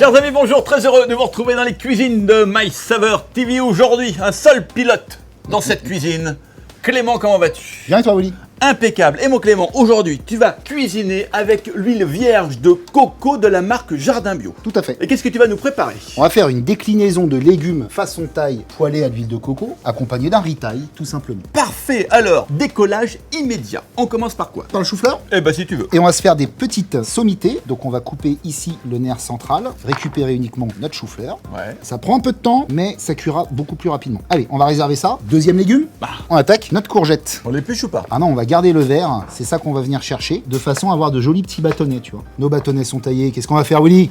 Chers amis, bonjour, très heureux de vous retrouver dans les cuisines de My Saveur TV. Aujourd'hui, un seul pilote dans cette cuisine. Clément, comment vas-tu? Bien et toi, Willy? Impeccable. Et mon Clément, aujourd'hui, tu vas cuisiner avec l'huile vierge de coco de la marque Jardin Bio. Tout à fait. Et qu'est-ce que tu vas nous préparer? On va faire une déclinaison de légumes façon taille poêlée à l'huile de coco, accompagnée d'un ritaille, tout simplement. Parfait. Alors, décollage immédiat. On commence par quoi? Par le chou-fleur? Eh ben, si tu veux. Et on va se faire des petites sommités. Donc on va couper ici le nerf central, récupérer uniquement notre chou-fleur. Ouais. Ça prend un peu de temps, mais ça cuira beaucoup plus rapidement. Allez, on va réserver ça. Deuxième légume, on attaque notre courgette. On l'épluche ou pas? Ah non, on va garder le vert, c'est ça qu'on va venir chercher, de façon à avoir de jolis petits bâtonnets, tu vois. Nos bâtonnets sont taillés, qu'est-ce qu'on va faire, Willy?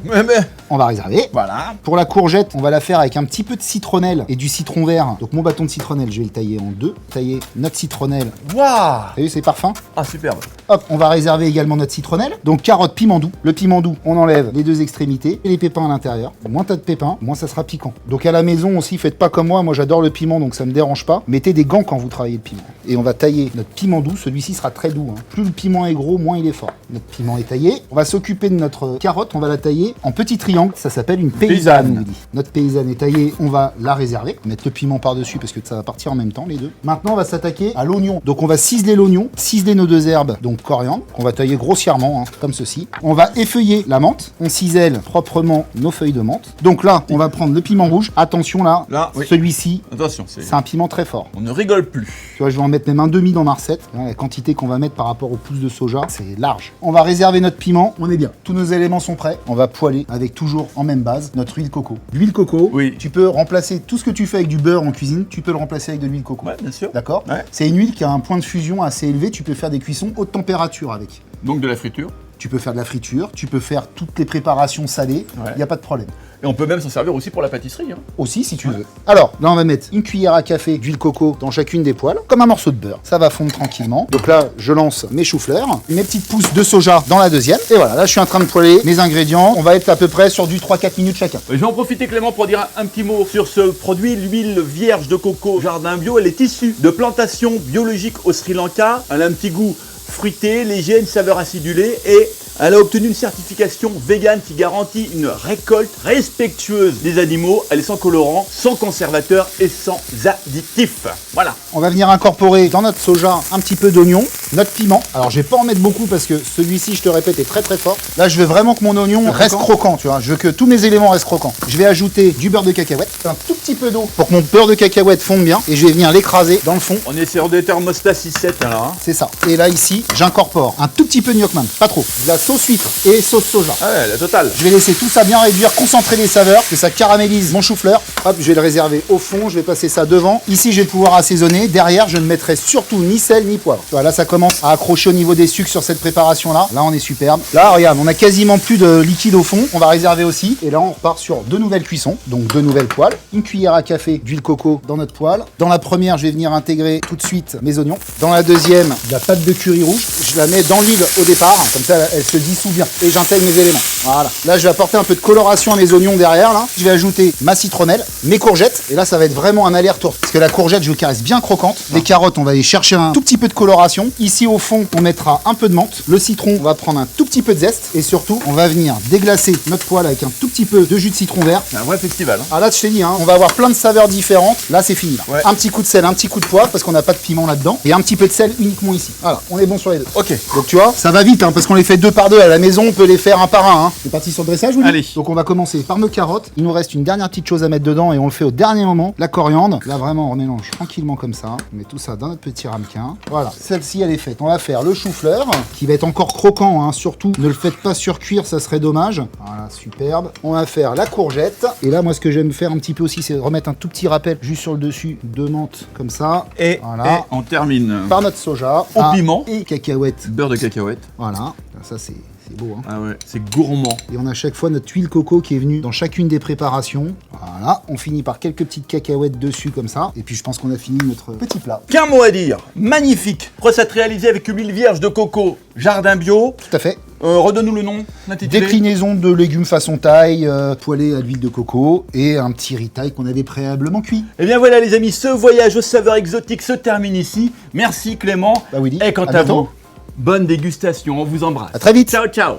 On va réserver. Voilà. Pour la courgette, on va la faire avec un petit peu de citronnelle et du citron vert. Donc mon bâton de citronnelle, je vais le tailler en deux. Tailler notre citronnelle. Waouh! T'as vu, c'est parfum? Ah, superbe. Hop, on va réserver également notre citronnelle. Donc carotte, piment doux. Le piment doux, on enlève les deux extrémités et les pépins à l'intérieur. Moins t'as de pépins, moins ça sera piquant. Donc à la maison aussi, faites pas comme moi j'adore le piment, donc ça me dérange pas. Mettez des gants quand vous travaillez le piment. Et on va tailler notre piment doux, celui-ci sera très doux. Plus le piment est gros, moins il est fort. Notre piment est taillé. On va s'occuper de notre carotte, on va la tailler en petits triangles. Ça s'appelle une paysanne. On dit. Notre paysanne est taillée, on va la réserver. Mettre le piment par-dessus parce que ça va partir en même temps les deux. Maintenant, on va s'attaquer à l'oignon. Donc on va ciseler l'oignon, ciseler nos deux herbes, donc coriandre, qu'on va tailler grossièrement, comme ceci. On va effeuiller la menthe. On cisèle proprement nos feuilles de menthe. Donc là, on va prendre le piment rouge. Attention là, oui. Celui-ci, Attention, c'est un piment très fort. On ne rigole plus. Tu vois, je vais en mettre même un demi dans ma recette. La quantité qu'on va mettre par rapport aux pousses de soja, c'est large. On va réserver notre piment. On est bien. Tous nos éléments sont prêts. On va poêler avec toujours en même base notre huile coco. L'huile coco, oui. Tu peux remplacer tout ce que tu fais avec du beurre en cuisine, tu peux le remplacer avec de l'huile coco. Ouais, bien sûr. D'accord. Ouais. C'est une huile qui a un point de fusion assez élevé. Tu peux faire des cuissons haute température avec. Donc de la friture. Tu peux faire de la friture, tu peux faire toutes les préparations salées, il n'y a pas de problème. Et on peut même s'en servir aussi pour la pâtisserie. Hein. Aussi, si tu veux. Alors, là, on va mettre une cuillère à café d'huile coco dans chacune des poêles, comme un morceau de beurre. Ça va fondre tranquillement. Donc là, je lance mes choux-fleurs, mes petites pousses de soja dans la deuxième. Et voilà, là, je suis en train de poêler mes ingrédients. On va être à peu près sur du 3-4 minutes chacun. Je vais en profiter, Clément, pour dire un petit mot sur ce produit. L'huile vierge de coco Jardin Bio, elle est issue de plantations biologiques au Sri Lanka. Elle a un petit goût fruité, léger, une saveur acidulée et elle a obtenu une certification vegan qui garantit une récolte respectueuse des animaux. Elle est sans colorant, sans conservateur et sans additifs. Voilà. On va venir incorporer dans notre soja un petit peu d'oignon, notre piment. Alors je vais pas en mettre beaucoup parce que celui-ci, je te répète, est très très fort. Là, je veux vraiment que mon oignon reste croquant, tu vois. Je veux que tous mes éléments restent croquants. Je vais ajouter du beurre de cacahuète, un tout petit peu d'eau pour que mon beurre de cacahuète fonde bien et je vais venir l'écraser dans le fond. On est sur des thermostats 6-7 alors. Hein. C'est ça. Et là ici, j'incorpore un tout petit peu de gnocchi, pas trop. De la sauce huître et sauce soja. Ah ouais, la totale. Je vais laisser tout ça bien réduire, concentrer les saveurs, que ça caramélise mon chou-fleur. Hop, je vais le réserver au fond, je vais passer ça devant. Ici, je vais pouvoir assaisonner. Derrière, je ne mettrai surtout ni sel ni poivre. Tu vois, là, ça commence à accrocher au niveau des sucres sur cette préparation-là. Là, on est superbe. Là, regarde, on a quasiment plus de liquide au fond. On va réserver aussi. Et là, on repart sur deux nouvelles cuissons, donc deux nouvelles poêles. Une cuillère à café d'huile coco dans notre poêle. Dans la première, je vais venir intégrer tout de suite mes oignons. Dans la deuxième, de la pâte de curry rouge. Je la mets dans l'huile au départ, comme ça, elle se dissout bien. Et j'intègre mes éléments. Voilà. Là, je vais apporter un peu de coloration à mes oignons derrière. Là, je vais ajouter ma citronnelle, mes courgettes. Et là, ça va être vraiment un aller-retour. Parce que la courgette, je veux qu'elle reste bien croquante. Les carottes, on va aller chercher un tout petit peu de coloration. Ici, au fond, on mettra un peu de menthe. Le citron, on va prendre un tout petit peu de zeste. Et surtout, on va venir déglacer notre poêle avec un tout petit peu de jus de citron vert. C'est un vrai festival. Hein. Ah là, je t'ai dit, on va avoir plein de saveurs différentes. Là, c'est fini. Là. Ouais. Un petit coup de sel, un petit coup de poivre parce qu'on n'a pas de piment là-dedans. Et un petit peu de sel uniquement ici. Voilà, on est bon sur les deux. Ok. Donc tu vois, ça va vite parce qu'on les fait deux par deux à la maison, on peut les faire un par un. C'est parti sur le dressage, Willy ? Allez. Donc on va commencer par nos carottes. Il nous reste une dernière petite chose à mettre dedans et on le fait au dernier moment. La coriandre. Là vraiment, on mélange tranquillement comme ça. On met tout ça dans notre petit ramequin. Voilà, celle-ci elle est faite. On va faire le chou-fleur qui va être encore croquant. Surtout, ne le faites pas surcuire, ça serait dommage. Voilà, superbe. On va faire la courgette. Et là, moi, ce que j'aime faire un petit peu aussi, c'est remettre un tout petit rappel juste sur le dessus de menthe comme ça. Et on termine par notre soja. au piment et cacahuètes. Beurre de cacahuète. Voilà, ça c'est beau. Ah ouais, c'est gourmand. Et on a à chaque fois notre huile coco qui est venue dans chacune des préparations. Voilà, on finit par quelques petites cacahuètes dessus comme ça. Et puis je pense qu'on a fini notre petit plat. Qu'un mot à dire, magnifique. Recette réalisée avec l'huile vierge de coco Jardin Bio. Tout à fait. Redonne-nous le nom, l'intitulé. Déclinaison de légumes façon taille, poêlés à l'huile de coco et un petit ritaille qu'on avait préalablement cuit. Et bien voilà les amis, ce voyage aux saveurs exotiques se termine ici. Merci Clément. Bah oui, et quant à vous, bonne dégustation, on vous embrasse. À très vite. Ciao ciao.